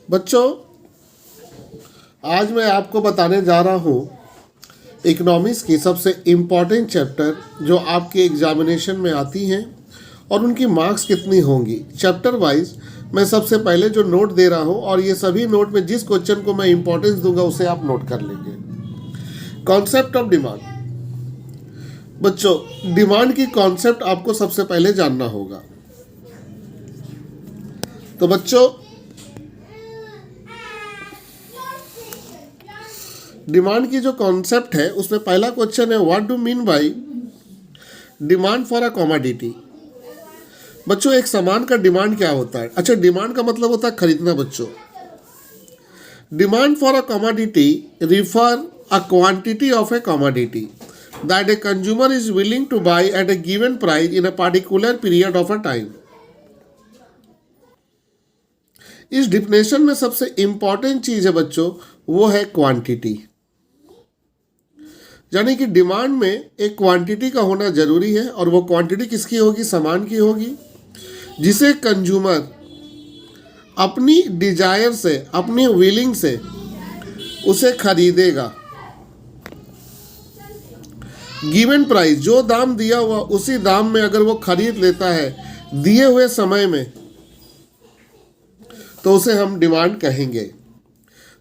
बच्चों, आज मैं आपको बताने जा रहा हूँ इकोनॉमिक्स की सबसे इम्पॉर्टेंट चैप्टर जो आपके एग्जामिनेशन में आती हैं और उनकी मार्क्स कितनी होंगी। चैप्टर वाइज मैं सबसे पहले जो नोट दे रहा हूँ और ये सभी नोट में जिस क्वेश्चन को मैं इंपॉर्टेंस दूंगा उसे आप नोट कर लेंगे। Concept of demand. बच्चों, डिमांड की कॉन्सेप्ट आपको सबसे पहले जानना होगा। तो बच्चों, डिमांड की जो कॉन्सेप्ट है उसमें पहला क्वेश्चन है, what do mean by demand for a commodity. बच्चों, एक सामान का डिमांड क्या होता है? अच्छा, डिमांड का मतलब होता है खरीदना। बच्चों, demand for a commodity refer a quantity of a commodity that a consumer is willing to buy at a given price in a particular period of a time. इस डिफिनेशन में सबसे इंपॉर्टेंट चीज है बच्चों, वो है क्वांटिटी। यानी कि डिमांड में एक क्वांटिटी का होना जरूरी है और वो क्वांटिटी किसकी होगी? सामान की होगी, जिसे कंज्यूमर अपनी डिजायर से, अपनी विलिंग से उसे खरीदेगा। गिवन प्राइस, जो दाम दिया हुआ उसी दाम में अगर वो खरीद लेता है दिए हुए समय में, तो उसे हम डिमांड कहेंगे।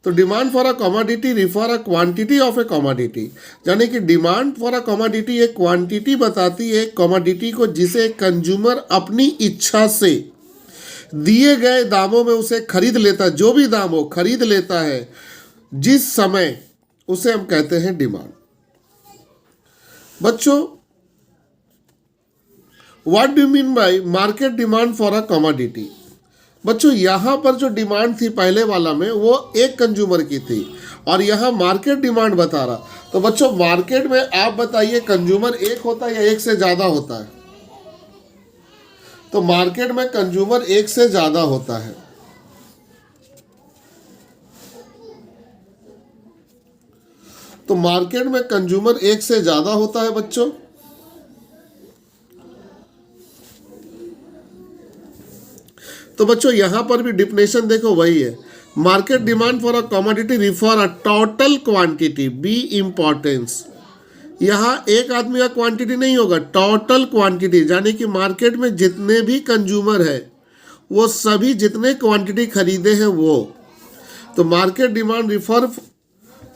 तो demand for a commodity refer a quantity of a commodity, यानी कि डिमांड फॉर अ कमोडिटी एक क्वांटिटी बताती है कमोडिटी को, जिसे कंज्यूमर अपनी इच्छा से दिए गए दामों में उसे खरीद लेता है। जो भी दाम हो खरीद लेता है जिस समय, उसे हम कहते हैं डिमांड। बच्चों, what do mean by market demand for a commodity. बच्चों, यहां पर जो डिमांड थी पहले वाला में वो एक कंज्यूमर की थी और यहां मार्केट डिमांड बता रहा। तो बच्चों, मार्केट में आप बताइए कंज्यूमर एक होता है या एक से ज्यादा होता है? तो मार्केट में कंज्यूमर एक से ज्यादा होता है। तो मार्केट में कंज्यूमर एक से ज्यादा होता है बच्चों। तो बच्चों, यहां पर भी डिफिनेशन देखो वही है। Market demand for a commodity refer a total quantity, be importance. यहां एक आदमी का क्वांटिटी नहीं होगा, टोटल क्वांटिटी, यानी कि मार्केट में जितने भी कंज्यूमर है वो सभी जितने क्वांटिटी खरीदे हैं वो। तो market demand refer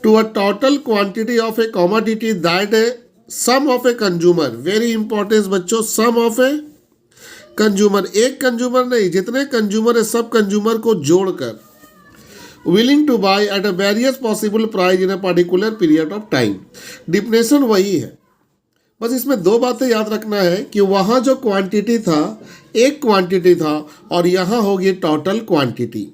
to a total quantity of a commodity that a sum of a consumer. Very importance बच्चों, सम ऑफ ए कंज्यूमर, एक कंज्यूमर नहीं, जितने कंज्यूमर है सब कंज्यूमर को जोड़कर willing to buy at a various possible price in a particular period of time. Definition वही है, बस इसमें दो बातें याद रखना है कि वहां जो क्वांटिटी था एक क्वांटिटी था और यहां होगी total quantity.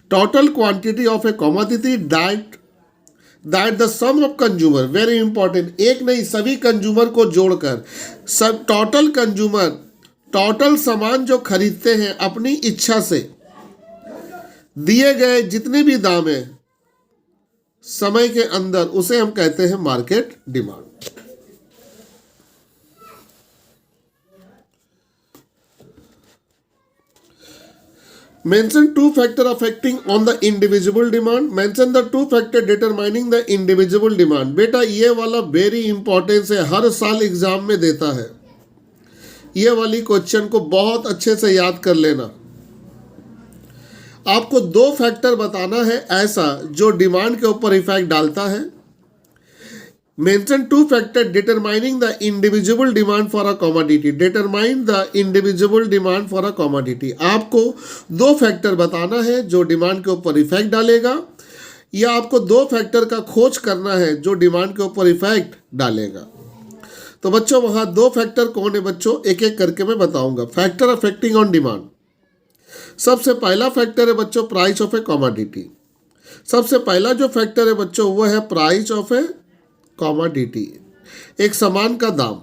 Total quantity of a commodity that the sum of consumer, very important, एक नहीं सभी कंज्यूमर को जोड़कर, सब टोटल कंज्यूमर, टोटल सामान जो खरीदते हैं अपनी इच्छा से, दिए गए जितने भी दाम है समय के अंदर, उसे हम कहते हैं market demand. Mention two factors affecting on the individual demand. Mention the two factors determining the individual demand. बेटा, ये वाला वेरी इंपॉर्टेंस है, हर साल एग्जाम में देता है। ये वाली क्वेश्चन को बहुत अच्छे से याद कर लेना। आपको दो फैक्टर बताना है ऐसा जो डिमांड के ऊपर इफेक्ट डालता है। Mention two factor determining the individual demand for a commodity. Determine the individual demand for a commodity. आपको दो फैक्टर बताना है जो डिमांड के ऊपर इफेक्ट डालेगा, या आपको दो फैक्टर का खोज करना है जो डिमांड के ऊपर इफेक्ट डालेगा। तो बच्चों, वहां दो फैक्टर कौन है बच्चों, एक एक करके मैं बताऊंगा। फैक्टर अफेक्टिंग ऑन डिमांड, सबसे पहला फैक्टर है बच्चों प्राइस ऑफ ए कमोडिटी। सबसे पहला जो फैक्टर है बच्चों वो है प्राइस ऑफ ए कमोडिटी, एक सामान का दाम।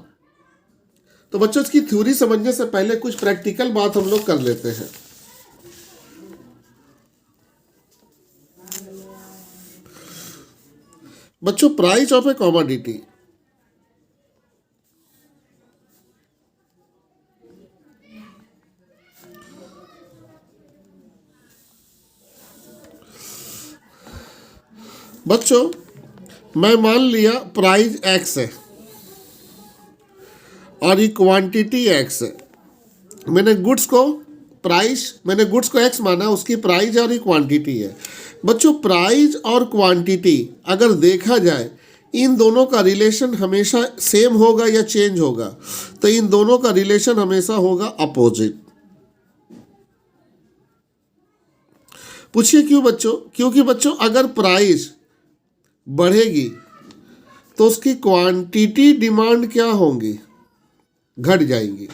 तो बच्चों, इसकी थ्योरी समझने से पहले कुछ प्रैक्टिकल बात हम लोग कर लेते हैं। बच्चों, प्राइस ऑफ ए कमोडिटी, बच्चों मैं मान लिया प्राइस एक्स है और ये क्वांटिटी एक्स है। मैंने गुड्स को एक्स माना, उसकी प्राइस और ये क्वांटिटी है। बच्चों प्राइस और क्वांटिटी अगर देखा जाए इन दोनों का रिलेशन हमेशा सेम होगा या चेंज होगा? तो इन दोनों का रिलेशन हमेशा होगा अपोजिट। पूछिए क्यों बच्चों? क्योंकि बच्चों अगर प्राइस बढ़ेगी तो उसकी क्वांटिटी डिमांड क्या होंगी? घट जाएंगी।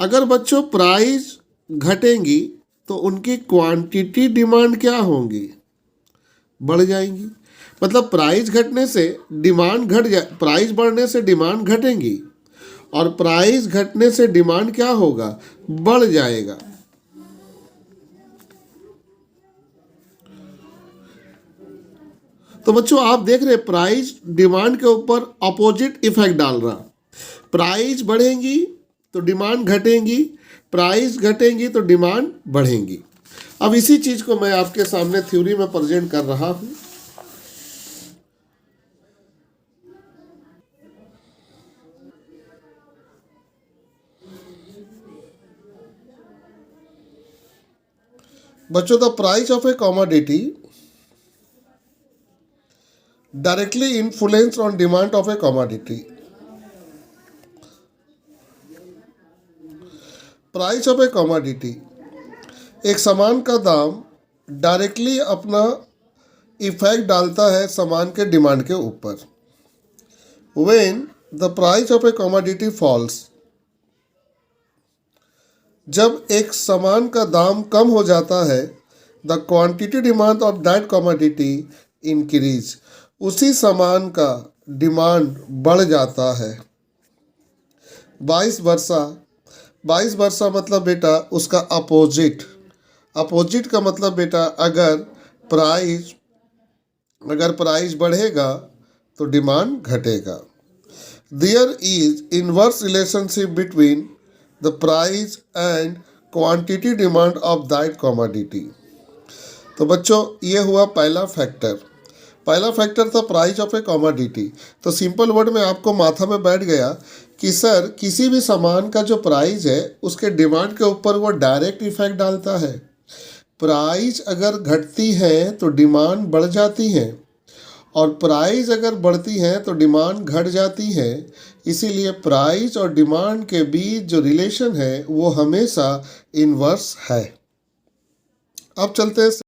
अगर बच्चों प्राइस घटेंगी तो उनकी क्वांटिटी डिमांड क्या होंगी? बढ़ जाएंगी। मतलब प्राइस घटने से डिमांड प्राइस बढ़ने से डिमांड घटेंगी और प्राइस घटने से डिमांड क्या होगा? बढ़ जाएगा। तो बच्चों आप देख रहे प्राइस डिमांड के ऊपर अपोजिट इफेक्ट डाल रहा। प्राइस बढ़ेंगी तो डिमांड घटेंगी, प्राइस घटेंगी तो डिमांड बढ़ेंगी। अब इसी चीज को मैं आपके सामने थ्योरी में प्रेजेंट कर रहा हूं। बच्चों the price of a commodity directly influence on demand of a commodity. Price of a commodity, एक सामान का दाम डायरेक्टली अपना इफेक्ट डालता है सामान के डिमांड के ऊपर। When the price of a commodity falls, जब एक सामान का दाम कम हो जाता है, the quantity demand of that commodity increase, उसी सामान का डिमांड बढ़ जाता है। 22 वर्षा मतलब बेटा उसका अपोजिट का मतलब बेटा अगर प्राइस बढ़ेगा तो डिमांड घटेगा। There is inverse relationship between the price and quantity demand of that commodity. तो बच्चों ये हुआ पहला फैक्टर था प्राइस ऑफ ए कमोडिटी। तो सिंपल वर्ड में आपको माथा में बैठ गया कि सर किसी भी सामान का जो प्राइस है उसके डिमांड के ऊपर वो डायरेक्ट इफेक्ट डालता है। प्राइस अगर घटती है तो डिमांड बढ़ जाती है और प्राइस अगर बढ़ती है तो डिमांड घट जाती है। इसीलिए प्राइस और डिमांड के बीच जो रिलेशन है वो हमेशा इनवर्स है। अब चलते हैं